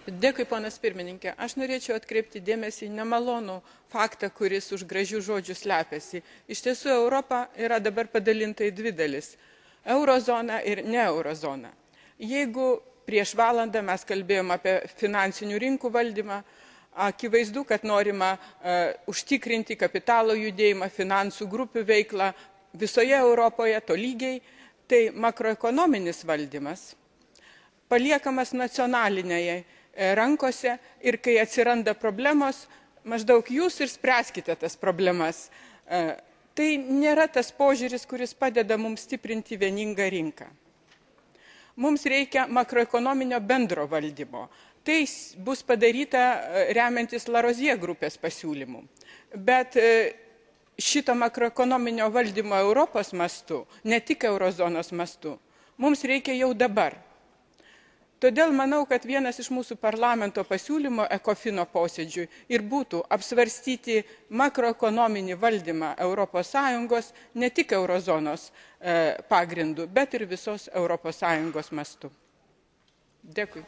Dėkui, ponas pirmininkė. Aš norėčiau atkreipti dėmesį į nemalonų faktą, kuris už gražių žodžių slepiasi. Iš tiesų, Europa yra dabar padalinta į dvi dalis – eurozona ir ne eurozona. Jeigu prieš valandą mes kalbėjom apie finansinių rinkų valdymą, akivaizdu, kad norima užtikrinti kapitalo judėjimą, finansų grupių veiklą visoje Europoje tolygiai, tai makroekonominis valdymas paliekamas nacionalinėje rankose ir kai atsiranda problemos, maždaug jūs ir spręskite tas problemas. Tai nėra tas požiūris, kuris padeda mums stiprinti vieningą rinką. Mums reikia makroekonominio bendro valdymo. Tai bus padaryta remiantis Larosier grupės pasiūlymų. Bet šito makroekonominio valdymo Europos mastu, ne tik eurozonos mastu, mums reikia jau dabar. Todėl manau, kad vienas iš mūsų parlamento pasiūlymo ECOFINO posėdžiui ir būtų apsvarstyti makroekonominį valdymą Europos Sąjungos, ne tik eurozonos pagrindų, bet ir visos Europos Sąjungos mastu. Dėkui.